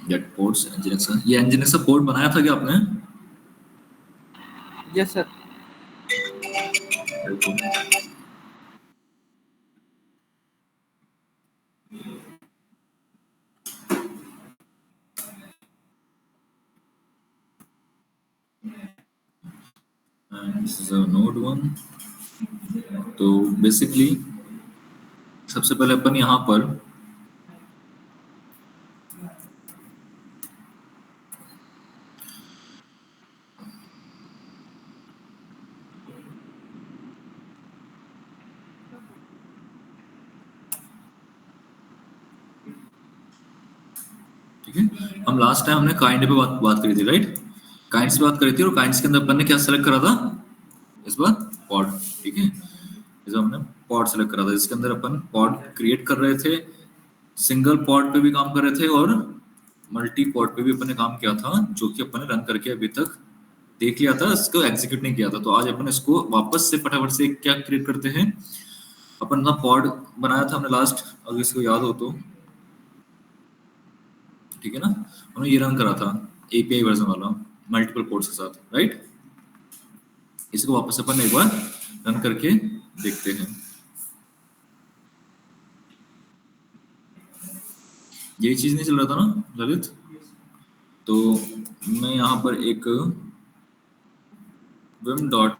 Gate ports nginx का, ये nginx का पोर्ट बनाया था क्या आपने? Yes sir. And this is a node one. तो बेसिकली सबसे पहले अपन यहाँ पर ठीक है, हम लास्ट टाइम हमने काइंड पे बात करी थी, राइट? काइंड्स पे बात करी थी और काइंड्स के अंदर अपन ने क्या सेलेक्ट करा था इस बार? पॉड। ठीक है, इस बार हमने पॉड सेलेक्ट करा था, इसके अंदर अपन पॉड क्रिएट कर रहे थे, सिंगल पॉड पे भी काम कर रहे थे और मल्टी पॉड पे भी अपन ने काम किया था, जो कि अपन ने रन करके अभी तक देख लिया था, इसको एग्जीक्यूट नहीं किया था। तो आज अपन इसको वापस से फटाफट से क्या क्रिएट करते हैं, अपन ना पॉड बनाया था हमने लास्ट, अगर इसको याद हो तो, ठीक है ना? हमने ये रन करा था एपीआई वर्जन वाला मल्टीपल पोर्ट्स के साथ, राइट? इसको वापस अपन एक बार रन करके देखते हैं। ये चीज नहीं चल रहा था ना ललित? तो मैं यहाँ पर एक vim dot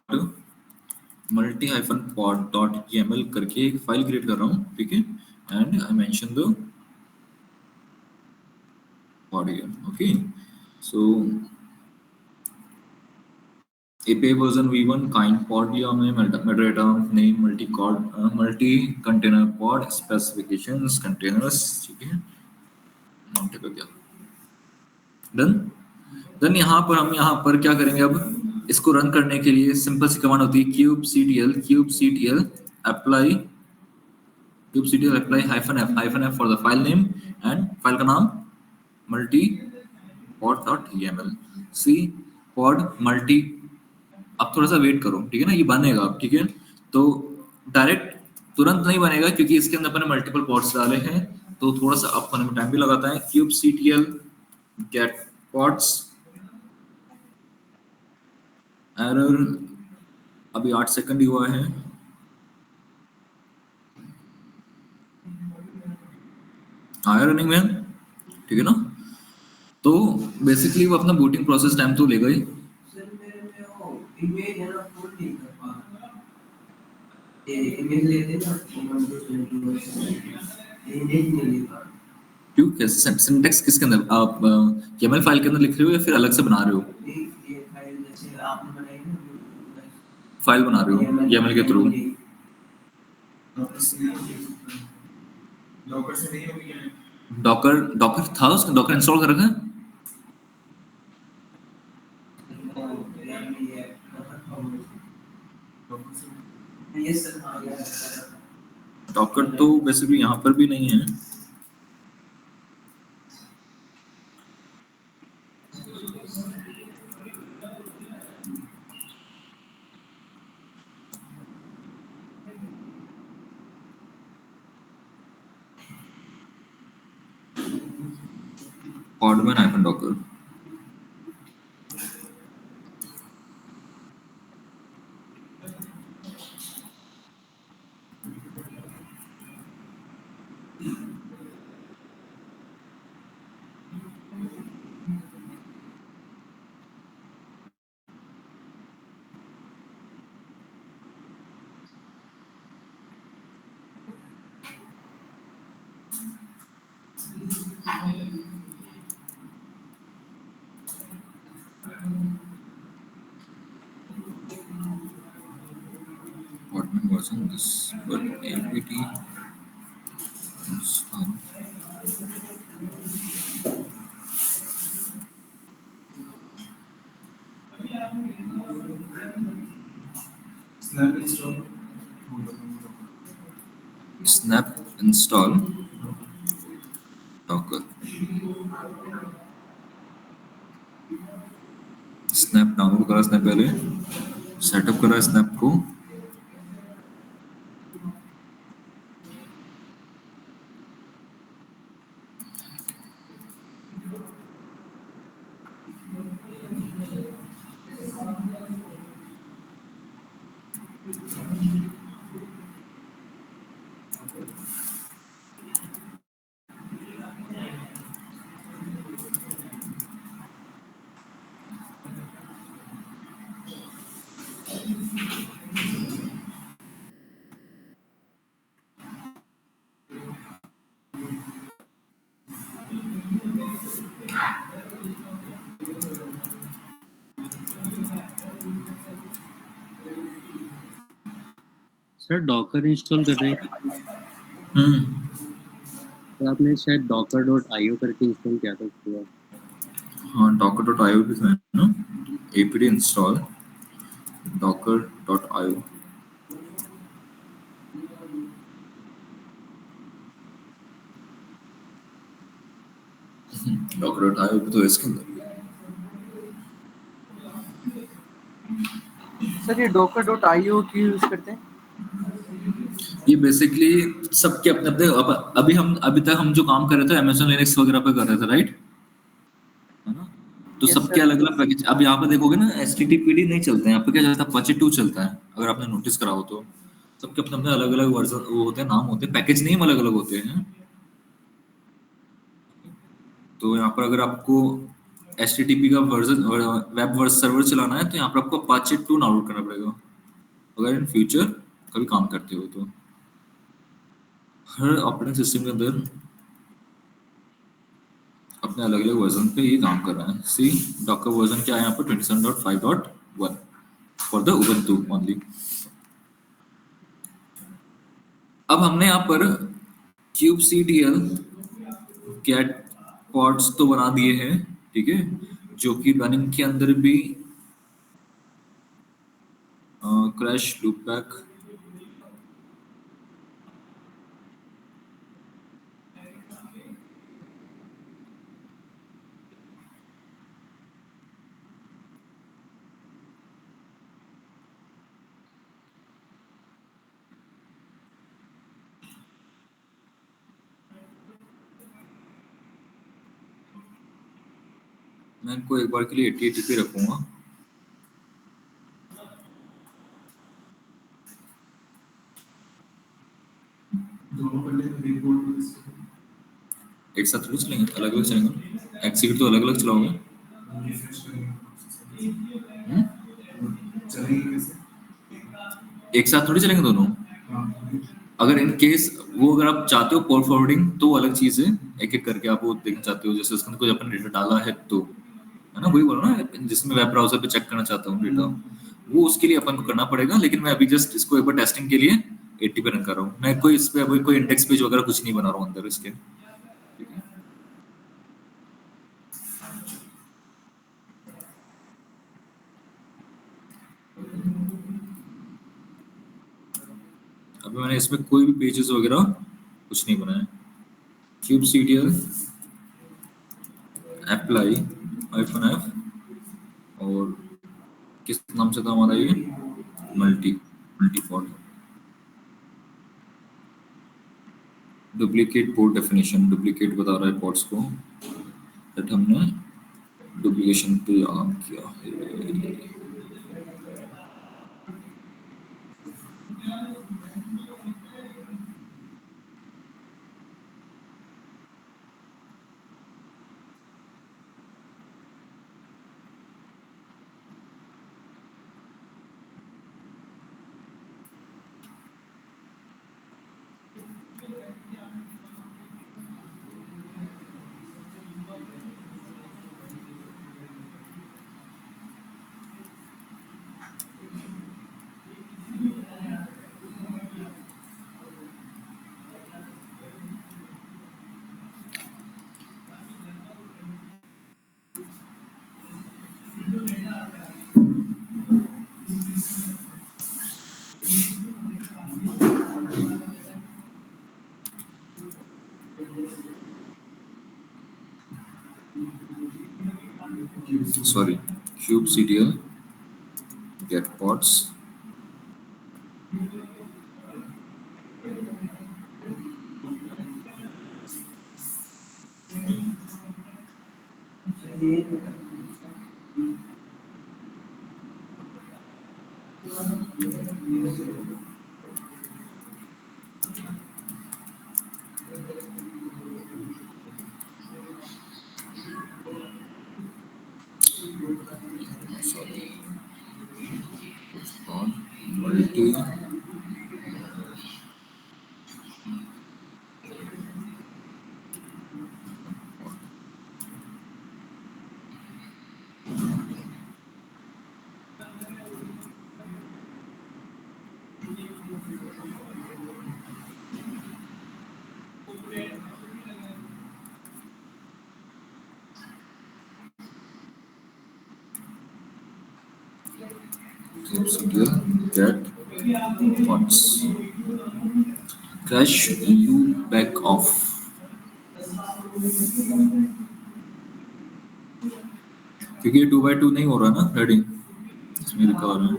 multi hyphen pod dot yml करके एक फाइल क्रिएट कर रहा हूँ, ठीक है? And I mention the pod here, okay? So API version v1 kind pod लिया हमने, metadata name multi container pod specifications containers, ठीक है? नाम टिक गया, डन। देन यहाँ पर क्या करेंगे, अब इसको रन करने के लिए सिंपल सी कमांड होती है kubectl apply -f for the file name and file का नाम मल्टी पॉड डॉट yml सी पॉड मल्टी। अब थोड़ा सा वेट करो, ठीक है ना, ये बनेगा अब, ठीक है? तो डायरेक्ट तुरंत नहीं बनेगा क्योंकि इसके अंदर अपने मल्टीपल पॉड्स डाले हैं, तो थोड़ा सा अप होने में टाइम भी लगाता है। kubectl get pods एरर, अभी 8 सेकंड ही हुआ है, आया रनिंग में, ठीक है ना? तो बेसिकली वो अपना बूटिंग प्रोसेस टाइम तो लेगा ही। क्यों, कैसे सिंटेक्स किसके अंदर आप YAML फाइल के अंदर लिख रहे हो या फिर अलग से बना रहे हो? फाइल बना रहे हो YAML के थ्रू? डॉकर डॉकर था उसका, डॉकर इंस्टॉल कर रखा है? डॉकर तो बेसिकली यहाँ पर भी नहीं है। podman hyphen docker, podman version this, but apt install snap install docker, snap download करा, स्नैप पहले सेटअप करा स्नैप को, सर डॉकर इंस्टॉल कर रहे हैं तो आपने शायद docker.io करके इंस्टॉल किया था उसके बाद। हाँ docker.io भी है ना, apt install docker.io। docker.io भी तो है इसके अंदर। सर ये docker.io क्यों यूज करते हैं? ये बेसिकली सबके अपने अपने अभी तक हम जो काम कर रहे थे Amazon Linux वगैरह पे कर रहे थे, राइट, है ना? तो Yes, सबके sir. अलग अलग पैकेज। अब यहाँ पे देखोगे ना HTTPD नहीं चलता है यहाँ पे, क्या चलता है, Apache 2 चलता है, अगर आपने नोटिस करा हो तो। सबके अपने अपने अलग अलग वर्जन वो होते हैं, नाम होते हैं, पैकेज नेम अलग अलग होते हैं। तो यहाँ पर अगर आपको HTTP का वर्जन वेब सर्वर चलाना है तो यहाँ पर आपको Apache 2 डाउनलोड करना पड़ेगा, अगर इन फ्यूचर कभी काम करते हो तो। हर ऑपरेटिंग सिस्टम के अंदर अपने अलग अलग वर्जन पे ये काम कर रहा है। सी डॉकर वर्जन क्या है यहाँ पर, 27.5.1 फॉर द उबंटू ओनली। अब हमने यहाँ पर kubectl गेट पॉड्स तो बना दिए हैं, ठीक है, जो कि रनिंग के अंदर भी क्रैश लूपबैक मैं इनको एक बार के लिए 8080 पे रखूंगा। एक साथ थोड़ी चलेंगे, अलग अलग चलेंगे, एक्सिक्यूट तो अलग अलग चलाओगे। एक साथ थोड़ी चलेंगे दोनों। अगर इन केस वो अगर आप चाहते हो पोर्ट फॉरवर्डिंग तो वो अलग चीज है, एक एक करके आप वो देखना चाहते हो, जैसे उसके अंदर कुछ अपन डेटा डाला है तो, है ना, वही बोलो ना, जिसमें वेब ब्राउजर पे चेक करना चाहता हूँ डेटा, वो उसके लिए अपन को करना पड़ेगा। लेकिन मैं अभी जस्ट इसको एक बार टेस्टिंग के लिए 80 पे रन कर रहा हूँ। मैं कोई इस पे अभी कोई इंडेक्स पेज वगैरह कुछ नहीं बना रहा हूँ अंदर इसके, ठीक है। अभी मैंने इसमें कोई भी पेजेस वगैरह कुछ नहीं बनाया। kubectl apply -f और किस नाम से था हमारा ये, multi duplicate port definition, duplicate बता रहा है पोर्ट्स को, बट हमने डुप्लीकेशन पे काम किया है। Sorry, kubectl get pods get pods. Crash loop back off. क्योंकि ये 2x2 नहीं हो रहा ना रेडी, इसमें लिखा हो रहा है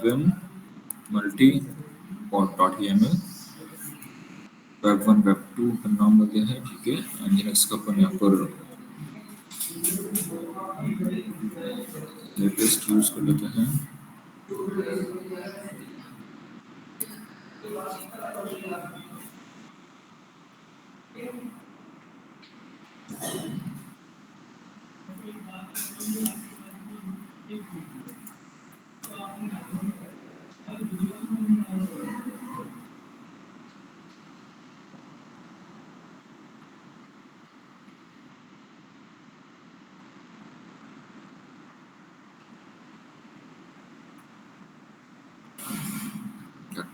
vim multi pod.yml web 1 web 2 का नाम लगे है, ठीक है। nginx का अपन यहाँ पर लेटेस्ट यूज कर लेते हैं।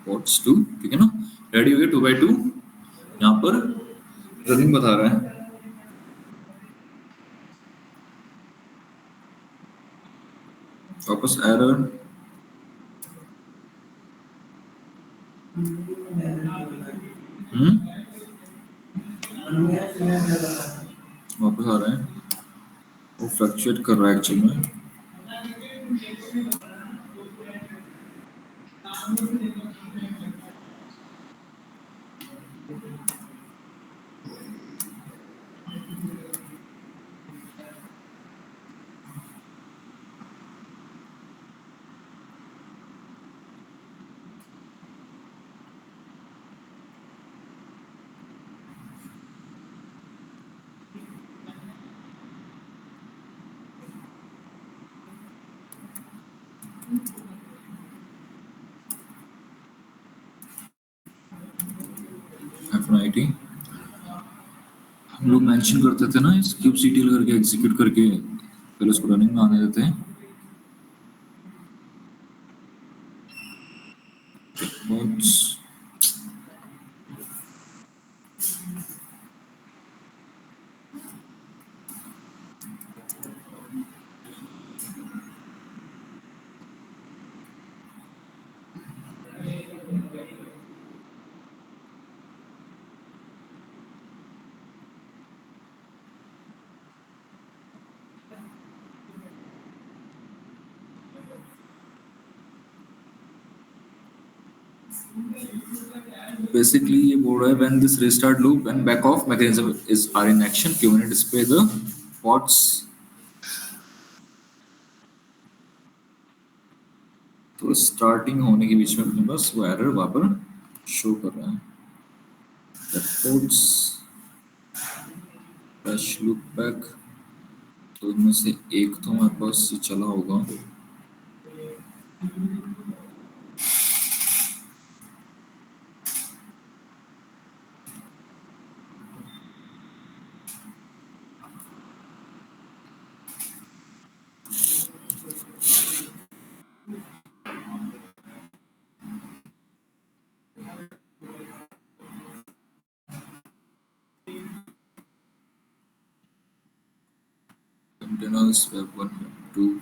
पोर्ट्स 2, ठीक है ना। रेडी हो गया 2x2। यहाँ पर रनिंग बता रहा है, वापस एरर, वापस आ रहा है, वो फ्लक्चुएट कर रहा है एक्चुअल में। F90 हम लोग मेंशन करते थे ना, इस kubectl करके एग्जीक्यूट करके फिर उसको रनिंग में आने देते हैं। checkbox basically ये बोल रहा है when this restart loop and back off mechanism is are in action, Q&A display the pods। तो स्टार्टिंग होने के बीच में अपने पास वो एरर वहां पर शो कर रहा है। pods crash loop back, तो इनमें से एक तो हमारे पास ये चला होगा, containers web 1 web 2।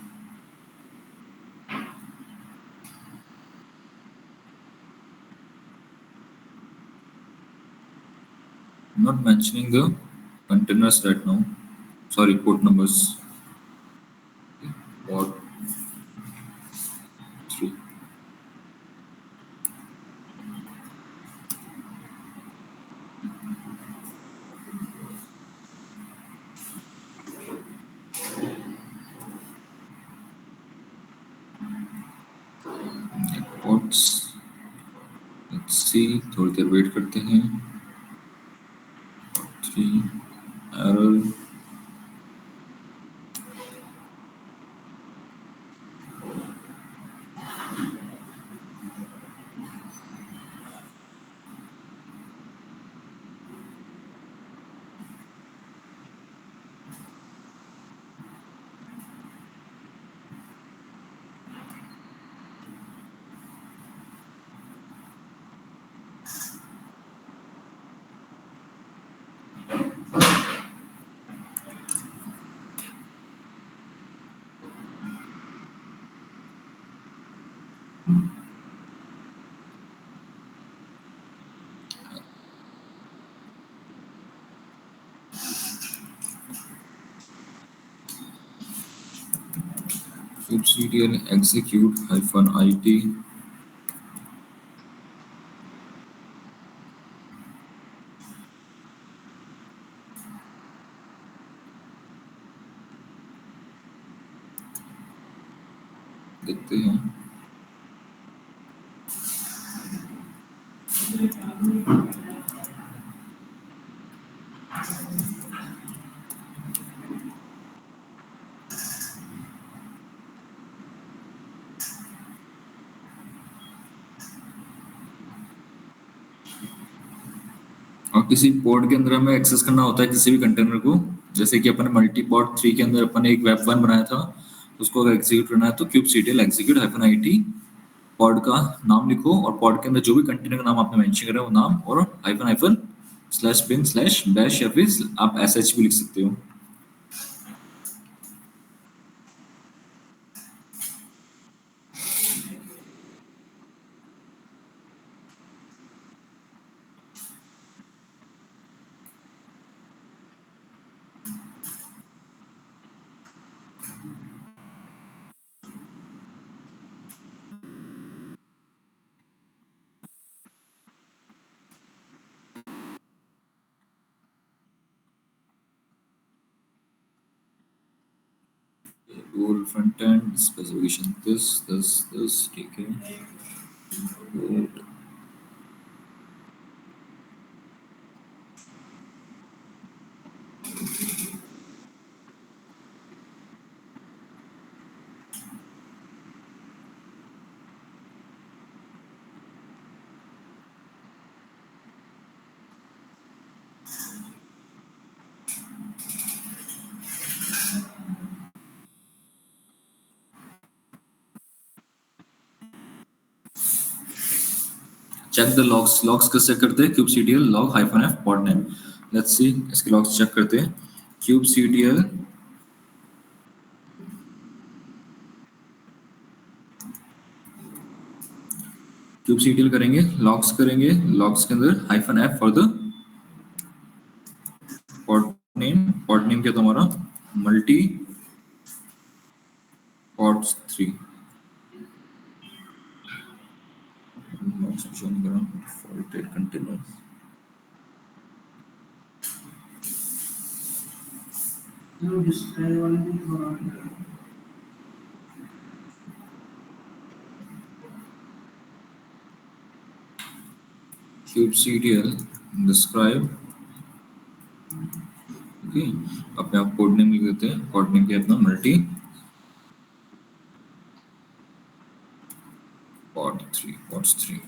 I'm not mentioning the containers right now, sorry, port numbers, port 3, ports, let's see, थोड़ी देर वेट करते हैं। 3 error, kubectl execute -it देखते हैं। और किसी पोर्ट के अंदर हमें एक्सेस करना होता है किसी भी कंटेनर को, जैसे कि अपन मल्टी पॉड 3 के अंदर अपन एक वेब 1 बनाया था, उसको अगर एग्जीक्यूट करना है तो kubectl execute -it पॉड का नाम लिखो और पॉड के अंदर जो भी कंटेनर का नाम आपने मेंशन करा है वो नाम और hyphen hyphen slash bin slash bash या फिर आप sh भी लिख सकते हो। Role front end specification this ठीक है। Code check the logs कैसे करते हैं kubectl log -f pod name। Let's see इसके logs चेक करते हैं। kubectl करेंगे logs के अंदर -f for the pod name क्या था हमारा multi pods 3 faulted container kubectl describe okay अपने आप कोड नेम लिख देते हैं। कोड नेम क्या है अपना मल्टी pods 3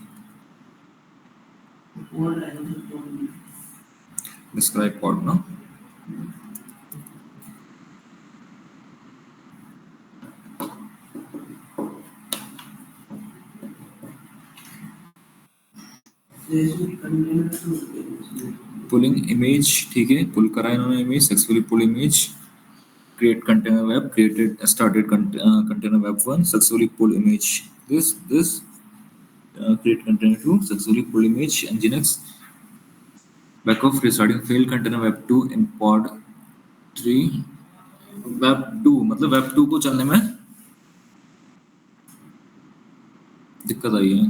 describe pod ना पुलिंग इमेज ठीक है, पुल करा इन्होंने image successfully pull image create container web created started container web 1 successfully pull image this create container 2 successfully pull image nginx backup restarting failed container web 2 in pod 3 web 2 मतलब web 2 को चलने में दिक्कत आई है।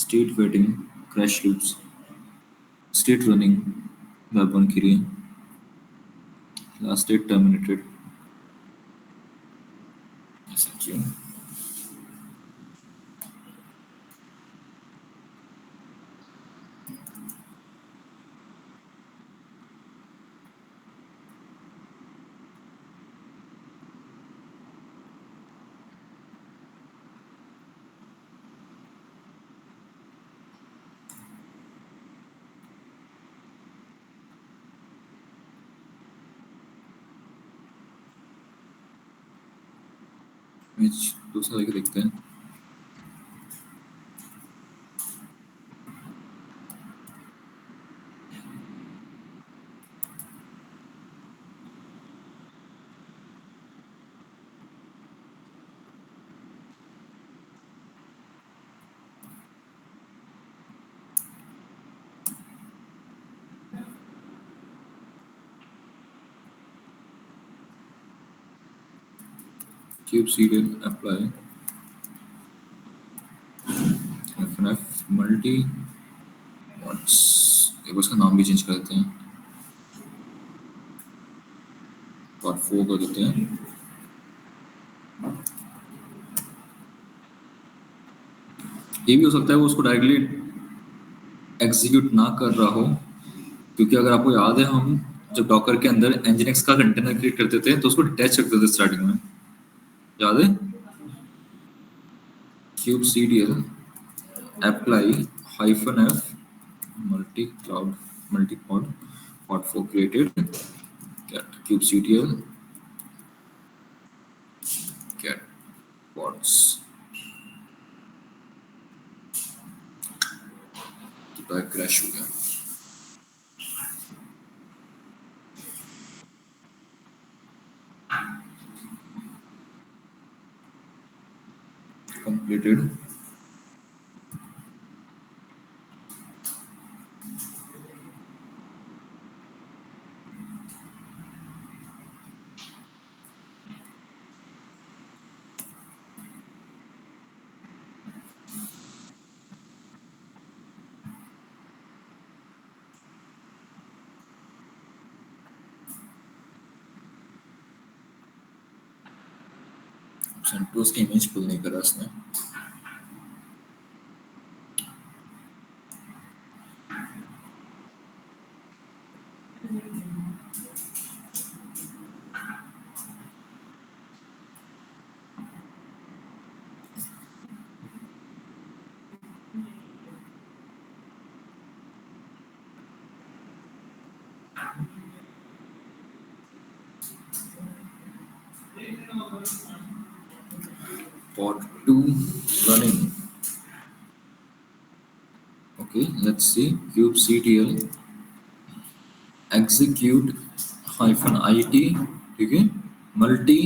State waiting crash loops state running web 1 के लिए last state terminated ऐसा क्यों। इमेज दूसरा लेके देखते हैं। kubectl apply fnf multi pods, एक उसका नाम भी चेंज कर देते हैं, pod 4 कर देते हैं। ये भी हो सकता है वो उसको डायरेक्टली एग्जीक्यूट ना कर रहा हो, क्योंकि अगर आपको याद है हम जब डॉकर के अंदर nginx का कंटेनर क्रिएट करते थे तो उसको डिटैच रखते थे स्टार्टिंग में, याद है? kubectl apply -f multi cloud multipod pod 4 created get kubectl get pods, तो क्रैश हो गया। completed सेंटोस की इमेज पुल नहीं करा इसने। pod 2 running. Okay, let's see kubectl execute -it, ठीक है, multi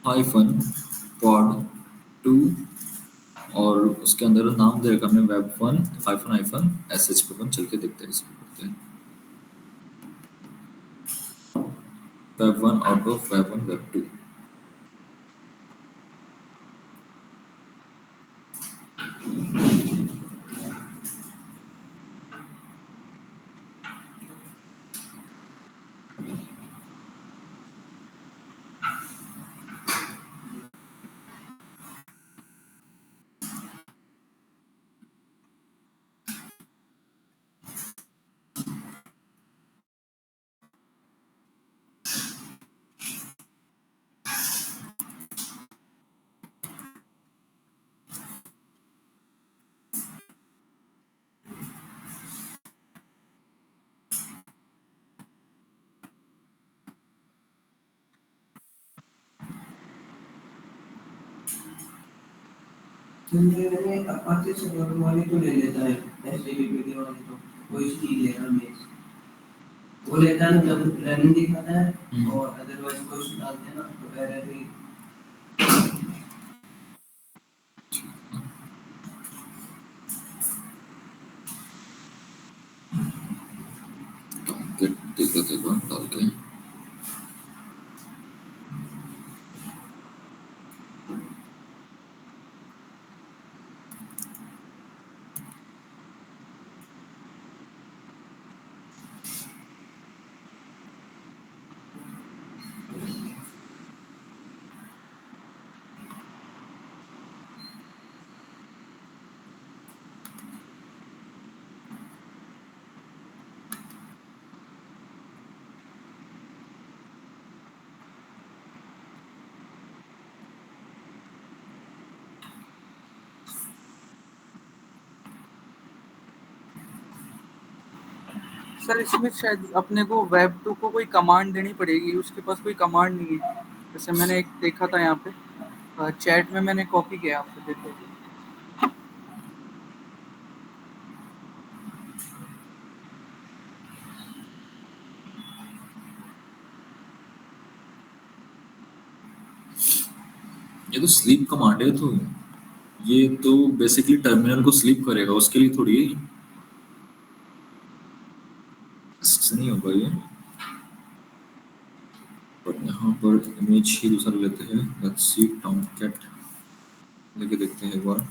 -pod 2, और उसके अंदर नाम दे रखा हमने web1 -sh पे अपन चल के देखते हैं इसको करते हैं। web1 out of web1 web2, में अपाचे सर्वर वाले तो ले लेता है एचटीटीपी वाले तो कोई चीज लेना में वो लेता है जब रनिंग दिखाता है और अदरवाइज क्वेश्चन डालते हैं ना तो एरर ही देखो डाल के सर इसमें शायद अपने को वेब 2 को कोई कमांड देनी पड़ेगी, उसके पास कोई कमांड नहीं है। जैसे मैंने एक देखा था यहाँ पे चैट में, मैंने कॉपी किया आपको, देखो। ये तो स्लीप कमांड है, तो ये तो बेसिकली टर्मिनल को स्लीप करेगा, उसके लिए थोड़ी इससे नहीं होगा ये। और यहाँ पर इमेज ही दूसरा लेते हैं। लेट्स सी टॉमकैट लेके देखते हैं एक बार।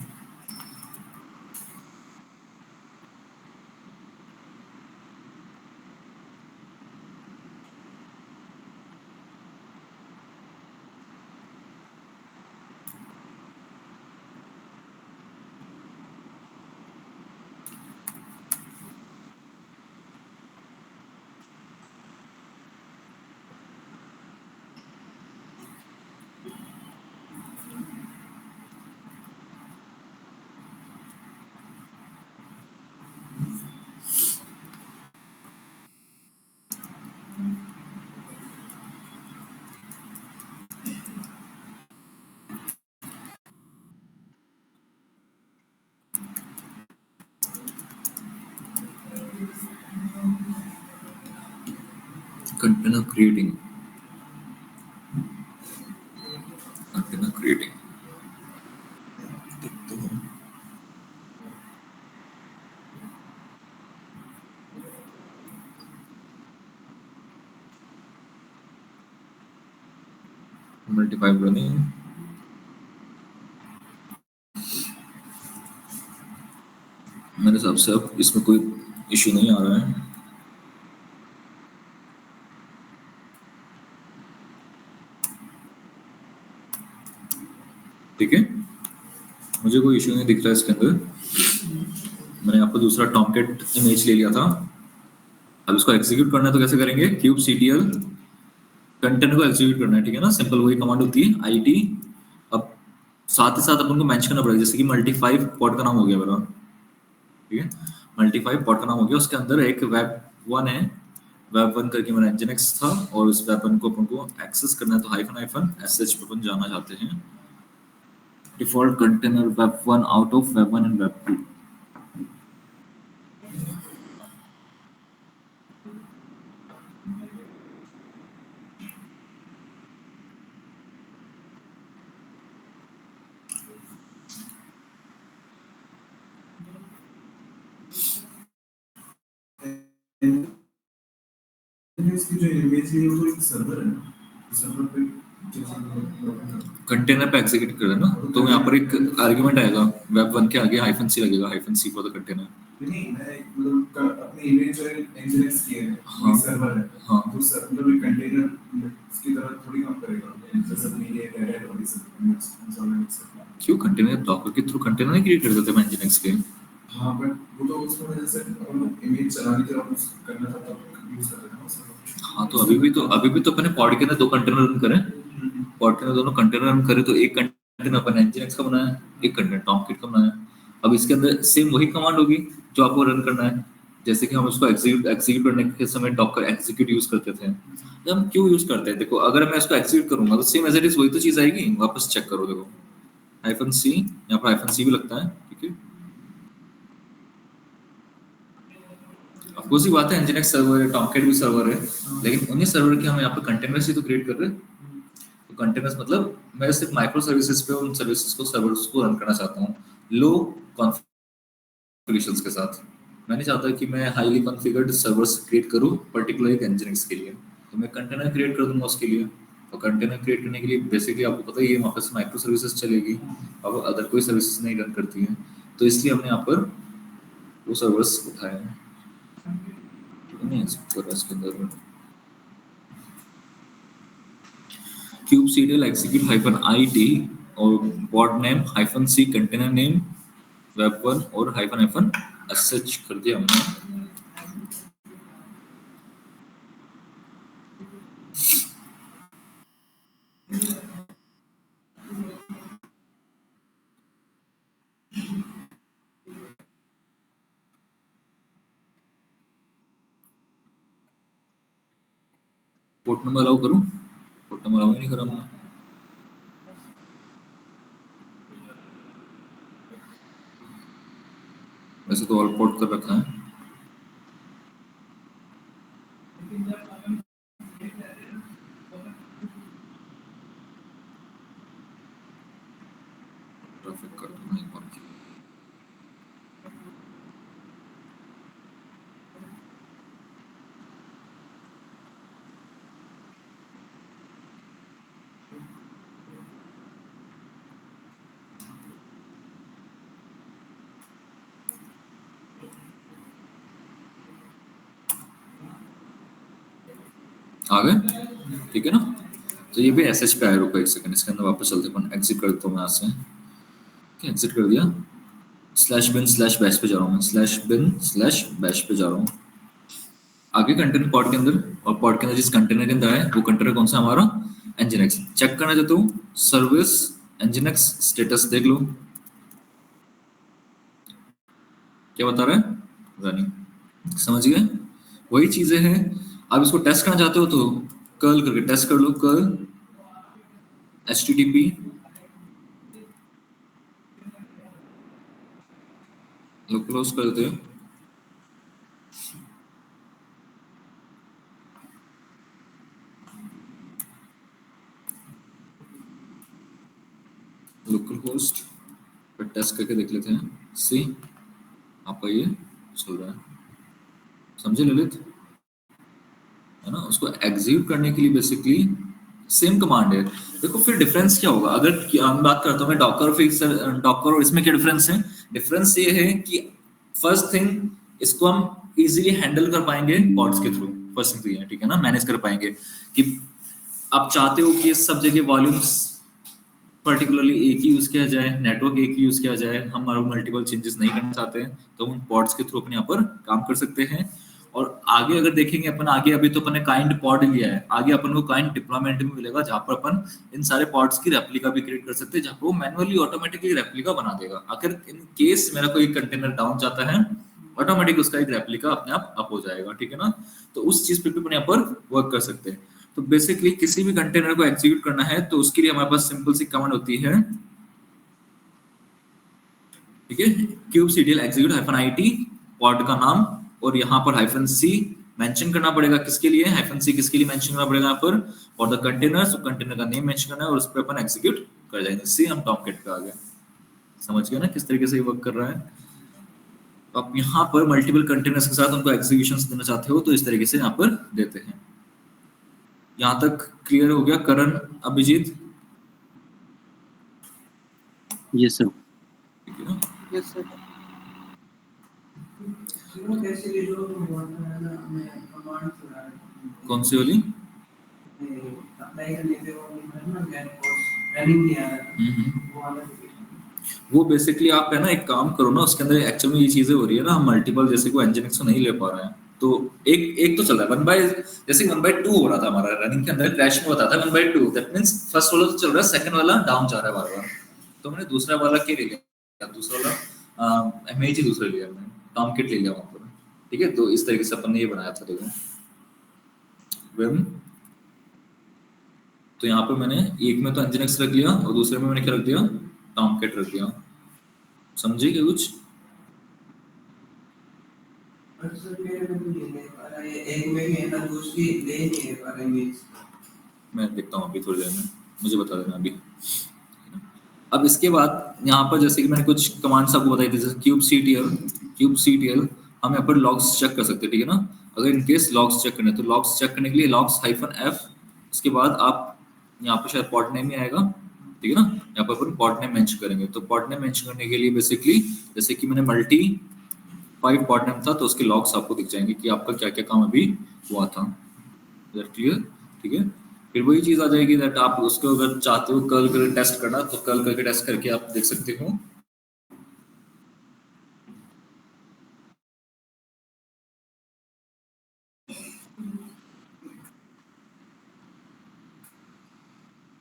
कंटेनर क्रिएटिंग, कंटेनर क्रिएटिंग देखते हैं। मल्टीप्लाई रनिंग, मेरे हिसाब से अब इसमें कोई इशू नहीं आ रहा है। ठीक है, मुझे कोई इशू नहीं दिख रहा है इसके अंदर। मैंने यहाँ पर दूसरा टॉमकैट इमेज ले लिया था। अब इसको एग्जीक्यूट करना है तो कैसे करेंगे? क्यूब ctl कंटेनर को एग्जीक्यूट करना है, ठीक है ना। सिंपल वही कमांड होती है it। अब साथ ही साथ अपन को मेंशन करना पड़ेगा, जैसे कि मल्टीफाई पॉड का नाम हो गया मेरा, ठीक है। मल्टीफाई पॉड का नाम हो गया, उसके अंदर एक वेब वन है, वेब वन करके मेरा nginx था, और उस वेब वन को अपन को एक्सेस करना है तो हाइफन हाइफन sh पे अपन जाना चाहते हैं। Default container web one out of web one and web two. इसकी जो इमेज है वो एक सर्वर है ना, सर्वर पे कंटेनर पे एग्जीक्यूट कर देना, तो यहाँ पर एक आर्गुमेंट आएगा, वेब वन के आगे हाइफन सी लगेगा, hyphen C for the container. नहीं, मैं मतलब अपनी इमेज जो है nginx की है, हाँ, सर्वर है, हाँ, तो मतलब एक कंटेनर की तरह थोड़ी काम करेगा, जैसे अपनी ये डेटा और ये सब मिक्स क्यों कंटेनर डॉकर के थ्रू कंटेनर नहीं क्रिएट कर देते nginx के? हाँ, बट वो तो उसको वजह से इमेज चलाने के लिए करना था तब यूज करते थे ना उसको। हाँ, तो अभी भी तो अपने पॉड के अंदर दो कंटेनर रन करें, पॉड के अंदर दोनों कंटेनर रन करें, तो एक कंटेनर अपन nginx का बनाया, एक कंटेनर टॉमकैट का बनाया। अब इसके अंदर सेम वही कमांड होगी जो आपको रन करना है, जैसे कि हम उसको एग्जीक्यूट करने के समय डॉकर एग्जीक्यूट यूज करते थे। तो हम क्यों यूज करते हैं? देखो, अगर मैं इसको एग्जीक्यूट करूंगा तो सेम एज इट इज वही तो चीज आएगी। वापस चेक करो, देखो हाइफन सी, यहाँ पर हाइफन सी भी लगता है, ठीक है। ऑफकोर्स ही बात है, nginx सर्वर है, टॉमकैट भी सर्वर है, लेकिन उन्हीं सर्वर के हम यहाँ पे कंटेनर्स ही तो क्रिएट कर रहे हैं। तो कंटेनर्स मतलब मैं सिर्फ माइक्रो सर्विसेज पे उन सर्विसेज को, सर्वर्स को रन करना चाहता हूँ लो कॉन्फ़िगरेशंस के साथ। मैं नहीं चाहता कि मैं हाईली कॉन्फ़िगर्ड सर्वर्स क्रिएट करूँ पर्टिकुलरली nginx के लिए, तो मैं कंटेनर क्रिएट कर दूंगा उसके लिए। और कंटेनर क्रिएट करने के लिए बेसिकली आपको पता ही है, वहाँ पर माइक्रो सर्विसेज चलेगी, अब अदर कोई सर्विसेज नहीं रन करती हैं, तो इसलिए हमने यहाँ पर वो सर्वर्स उठाए हैं। नहीं, इसके अंदर kubectl execute hyphen it और pod name hyphen c container name web one और hyphen hyphen sh कर दिया हमने। पोर्ट नंबर अलाउ करूं? पोर्ट नंबर अलाउ नहीं करा हमने। वैसे तो ऑल पोर्ट कर रखा है। ट्रैफिक कर दूंगा एक बार। आ गए, ठीक है ना। तो ये भी एसएच पे आया, रुको एक सेकंड, इसके अंदर वापस चलते हैं, एग्जिट कर देता हूँ मैं यहाँ से, एग्जिट कर दिया, स्लैश बिन स्लैश बैश पे जा रहा हूँ मैं, स्लैश बिन स्लैश बैश पे जा रहा हूँ आगे कंटेनर पॉड के अंदर, और पॉड के अंदर जिस कंटेनर के अंदर है वो कंटेनर कौन सा हमारा, nginx। चेक करना चाहते हो सर्विस nginx स्टेटस देख लो क्या बता रहा है, रनिंग, समझ गए। वही चीजें हैं, आप इसको टेस्ट करना चाहते हो तो कर्ल करके टेस्ट कर लो, कर्ल http लो, क्लोज कर देते हो, लोकल होस्ट पर टेस्ट करके देख लेते हैं, सी आपका ये चल रहा है, समझे ललित, है ना। उसको एग्जीक्यूट करने के लिए बेसिकली सेम कमांड है। देखो फिर डिफरेंस क्या होगा, अगर हम बात करता हूँ मैं डॉकर फिक्स, डॉकर और इसमें क्या डिफरेंस है, डिफरेंस ये है कि फर्स्ट थिंग इसको हम इजीली हैंडल कर पाएंगे पॉड्स के थ्रू, फर्स्ट थिंग तो ये है, ठीक है ना, मैनेज कर पाएंगे कि आप चाहते हो कि सब जगह वॉल्यूम्स पर्टिकुलरली एक ही यूज किया जाए, नेटवर्क एक ही यूज किया जाए, हम मल्टीपल चेंजेस नहीं करना चाहते हैं, तो हम पॉड्स के थ्रू अपने यहाँ पर काम कर सकते हैं। और आगे अगर देखेंगे अपन, आगे अभी तो अपन ने काइंड पॉड लिया है, आगे अपन को काइंड डिप्लॉयमेंट में मिलेगा जहां पर अपन इन सारे पॉड्स की रेप्लिका भी क्रिएट कर सकते हैं, जहां पर वो मैनुअली ऑटोमेटिकली रेप्लिका बना देगा। अगर इन केस मेरा कोई कंटेनर डाउन जाता है, ऑटोमेटिक उसका एक रेप्लिका अपने आप अप हो जाएगा, ठीक है ना। तो उस चीज पे भी अपन यहाँ पर वर्क कर सकते हैं। तो बेसिकली किसी भी कंटेनर को एग्जीक्यूट करना है तो उसके लिए हमारे पास सिंपल सी कमांड होती है, ठीक है, kubectl execute -it पॉड का नाम, और यहाँ पर -c मेंशन करना पड़ेगा, किसके लिए -c किसके लिए मेंशन करना पड़ेगा यहाँ पर, फॉर द कंटेनर, तो कंटेनर का नेम मेंशन करना है और उस पर अपन एग्जीक्यूट कर जाएंगे। सी हम टॉमकेट पे आ गए, समझ गए ना किस तरीके से ये वर्क कर रहा है। तो आप यहाँ पर मल्टीपल कंटेनर्स के साथ उनको एग्जीक्यूशन देना चाहते हो तो इस तरीके से यहाँ पर देते हैं। यहाँ तक क्लियर हो गया करण, अभिजीत? Yes sir. ठीक है ना। Yes sir. सुनो कैसे ये जो हुआ था ना, मैं कमांड चला रहा था, कौन सी वाली? अप्लाई करने पे वो ना गेट पोस्ट रनिंग नहीं आ रहा, वो वाला वो बेसिकली आप है ना एक काम करो ना, उसके अंदर एक्चुअली ये चीजें हो रही है ना, हम मल्टीपल जैसे को nginx को नहीं ले पा रहे हैं, तो एक एक तो चल रहा है 1 बाय, जैसे 1/2 हो रहा था हमारा रनिंग के अंदर, क्रैश में होता था 1/2, दैट मींस फर्स्ट वाला तो चल रहा है, सेकंड वाला डाउन जा रहा है बार-बार, तो मैंने दूसरा वाला क्या ले लिया, दूसरा वाला एमएच ही दूसरा लिया मैंने, टॉमकेट ले लिया वहां पर, ठीक है। तो इस तरीके से अपन ने ये बनाया था, देखो विम, तो यहाँ पे मैंने एक में तो nginx रख लिया और दूसरे में मैंने क्या रख दिया, टॉमकेट रख दिया, समझे क्या कुछ? एक में भी है ना, दूसरी ले नहीं पा रहे हैं। मैं देखता हूँ अभी थोड़ी देर में, मुझे बता देना अभी। अब इसके बाद यहाँ पर जैसे कि मैंने कुछ कमांड्स आपको बताई थी, जैसे kubectl हम यहाँ पर लॉग्स चेक कर सकते हैं, ठीक है ना। अगर इन केस लॉग्स चेक करने, तो लॉग्स चेक करने के लिए logs -f, उसके बाद आप यहाँ पर शायद पॉड नेम ही आएगा, ठीक है ना, यहाँ पर अपन पॉड नेम मेंशन करेंगे। तो पॉड नेम मेंशन करने के लिए बेसिकली जैसे कि मैंने मल्टी 5 पॉड नेम था, तो उसके लॉग्स आपको दिख जाएंगे कि आपका क्या क्या काम अभी हुआ था, क्लियर, ठीक है। फिर वही चीज आ जाएगी दैट आप उसको अगर चाहते हो कर्ल करके टेस्ट करना, तो कर्ल करके टेस्ट करके आप देख सकते हो।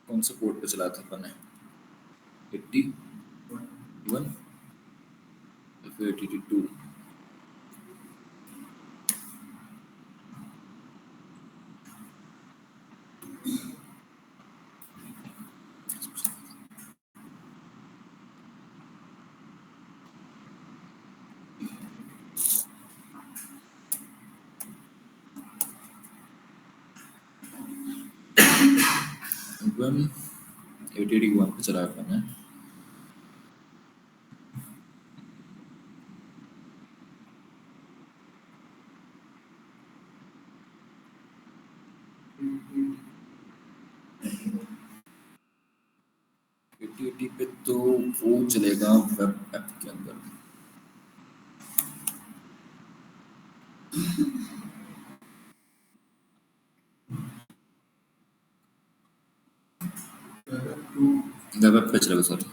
कौन से पोर्ट पे चलाया था अपन ने, 81 या फिर 82? वन 8081 पे चलाया अपन ने। पे तो वो चलेगा वेब ऐप के अंदर, वेब पे चलेगा, सॉरी।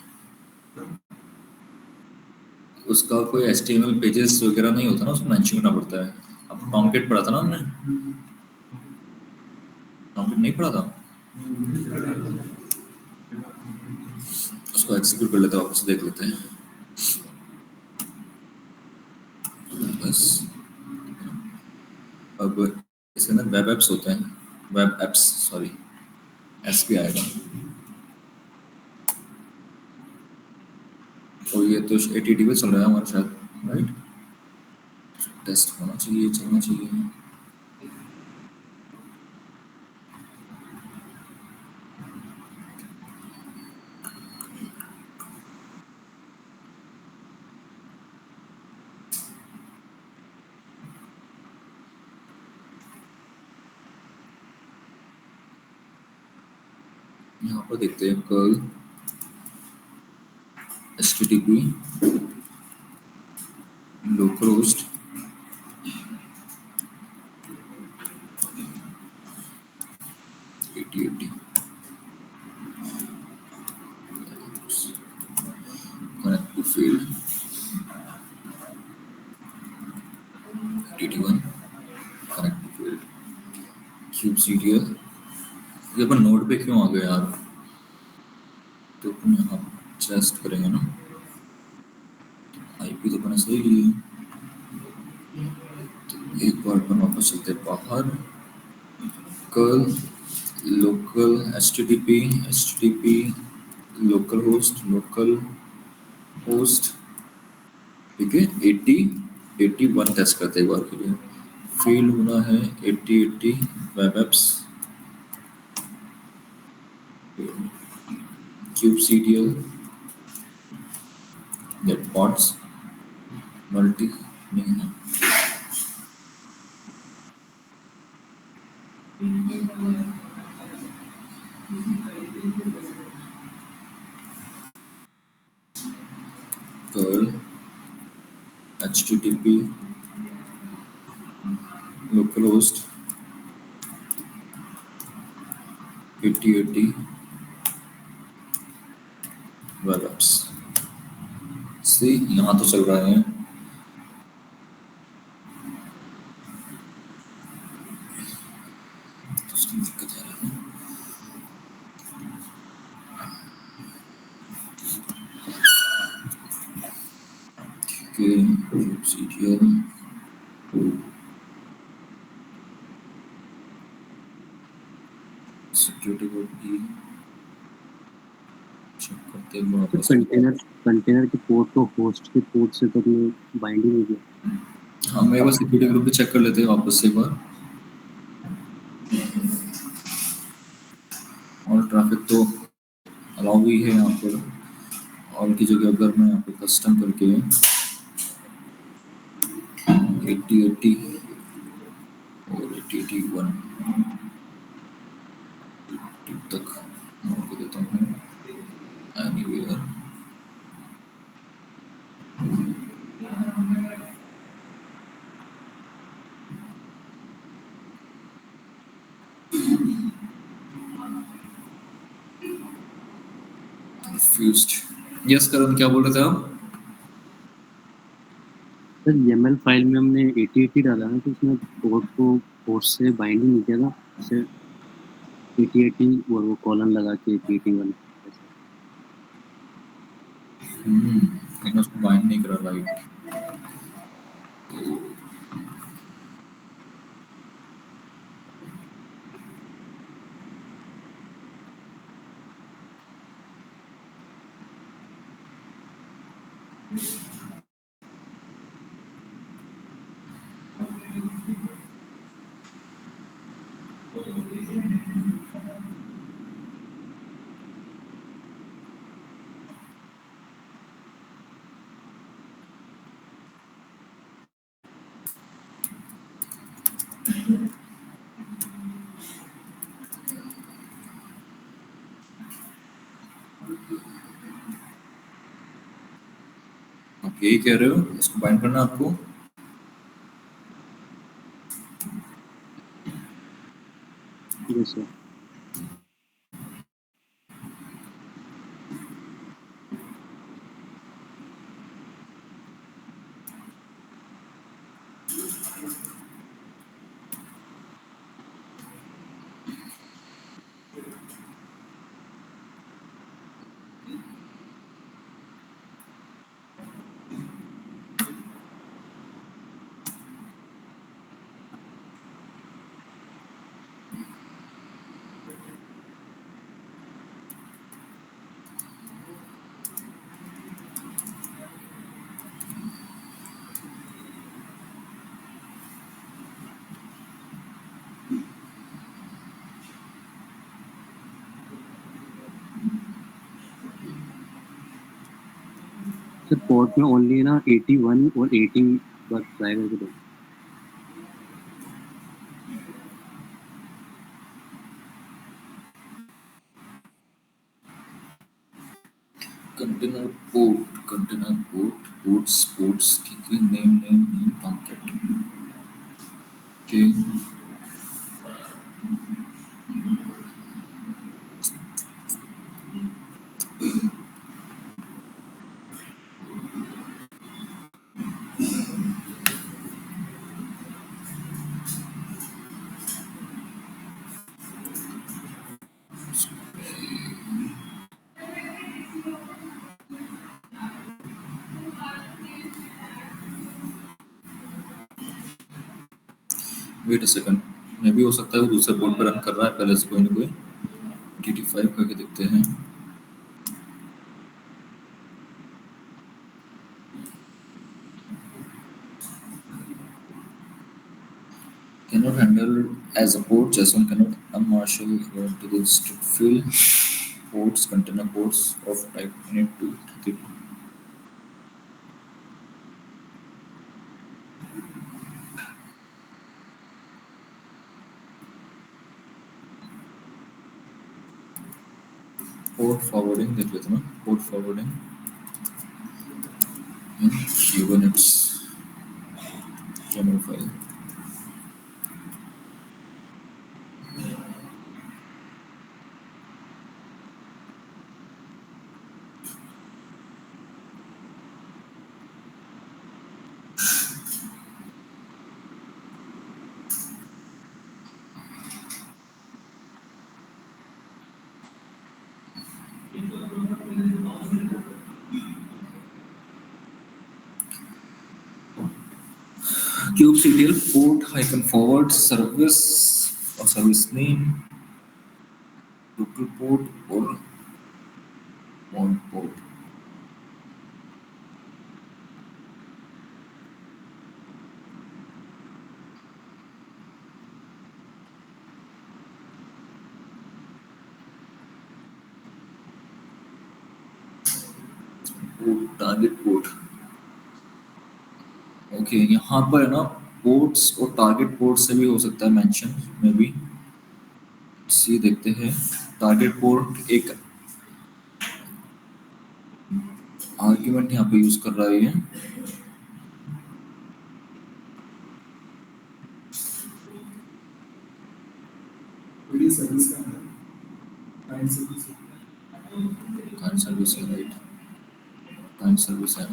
उसका कोई HTML पेजेस वगैरह नहीं होता ना, उसको मेंशन करना पड़ता है। अब टॉमकेट पढ़ा था ना हमने, टॉमकेट नहीं पढ़ा था, उसको एग्जीक्यूट कर लेते हैं, वापस देख लेते हैं बस। अब इसके अंदर वेब एप्स होते हैं, वेब एप्स, सॉरी एस भी आएगा। और ये तो 80 पे चल रहा है हमारा शायद, राइट? टेस्ट होना चाहिए, चलना चाहिए। यहाँ पर देखते हैं curl HTTP local host 8080 connect to field 81 connect to field kubectl। ये अपन नोड पे क्यों आ गए यार? तो अपन यहाँ टेस्ट करेंगे ना, आईपी तो अपन सही लिए। तो एक बार अपन वापस चलते हैं बाहर, curl local HTTP local host, ठीक है। 81 टेस्ट करते हैं एक बार के लिए। फील्ड होना है 8080 web apps kubectl get pods multi नहीं है, curl HTTP localhost 8080 web apps से यहाँ तो चल रहा है। तो उसकी दिक्कत आ रही है। ठीक है, kubectl सिक्योरिटी कोड की चेक करते हैं तो वापस। कंटेनर के पोर्ट को होस्ट के पोर्ट से तो बाइंड ही नहीं किया। हाँ, मैं एक बार सिक्योरिटी ग्रुप भी चेक कर लेते हैं वापस से एक बार। और ट्रैफिक तो अलाउ भी है यहाँ पर, और की जगह अगर मैं यहाँ पे कस्टम करके 8080 और 8081 तक को देता हूँ एनीवेयर। फ्यूज्ड। यस करण, क्या बोल रहे थे आप? सर YAML फाइल में हमने 8080 डाला ना, तो उसमें पोर्ट को पोर्ट से बाइंड ही नहीं किया था, जैसे 8080 और वो कॉलन लगा के 8081 ऐसा। मैंने उसको बाइंड नहीं करा, राइट। आप यही कह रहे हो, इसको बाइंड करना आपको? Yes sir. सर पोर्ट में ओनली ना 81 और 80 बस ट्राई करके दो। container port ports ठीक है, name packet, okay. Wait a second, मे भी हो सकता है वो दूसरे पोर्ट पर रन कर रहा है पहले से कोई ना कोई। TT5 करके देखते हैं। Cannot handle as a port, JSON cannot unmarshal to the strict fill ports, container ports of type init to 32. Port forwarding देख लेते हैं ना, port forwarding in Kubernetes YAML file. kubectl port hyphen forward service or service name, local port or on port. Target port, okay यहाँ पर है ना ports और target port से भी हो सकता है मेंशन में भी। सी देखते हैं, टारगेट पोर्ट एक आर्ग्यूमेंट यहाँ पे यूज कर रहा है ये। PD सर्विस का है, client सर्विस है। क्लाइंट सर्विस है, राइट, क्लाइंट सर्विस है।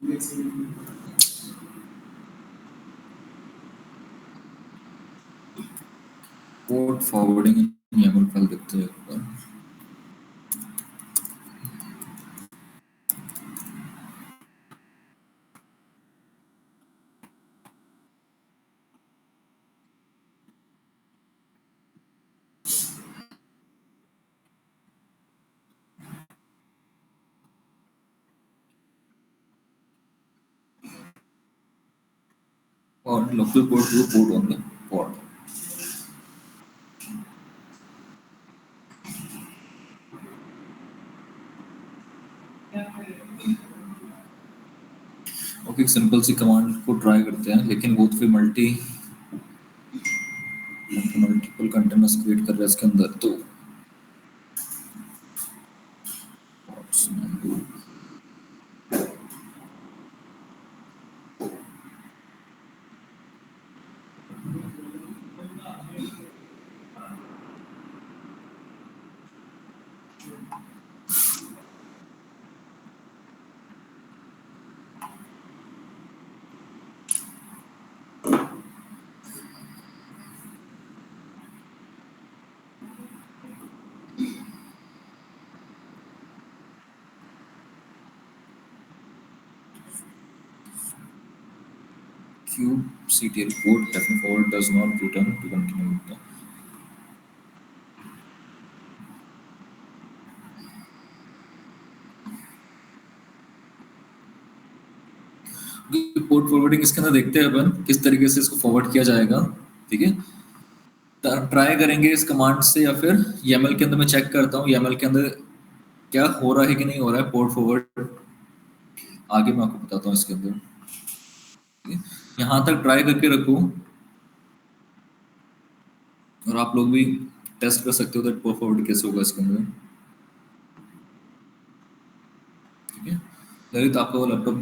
Next week. Port forwarding in YAML file देखते हैं एक बार। और local port to port on the pod. Simple सी कमांड को ट्राई करते हैं, लेकिन वो तो फिर मल्टीपल कंटेनर्स क्रिएट कर रहा है इसके अंदर, तो kubectl code fn forward does not return to continue with the port forwarding. इसके अंदर देखते हैं अपन किस तरीके से इसको फॉरवर्ड किया जाएगा, ठीक है। ट्राई करेंगे इस कमांड से, या फिर YAML के अंदर मैं चेक करता हूँ YAML के अंदर क्या हो रहा है कि नहीं हो रहा है पोर्ट फॉरवर्ड, आगे मैं आपको बताता हूँ इसके अंदर। यहाँ तक ट्राई करके रखो और आप लोग भी टेस्ट कर सकते हो दैट पोर्ट फॉरवर्ड कैसे होगा इसके अंदर, ठीक है। ललित आपका वो लैपटॉप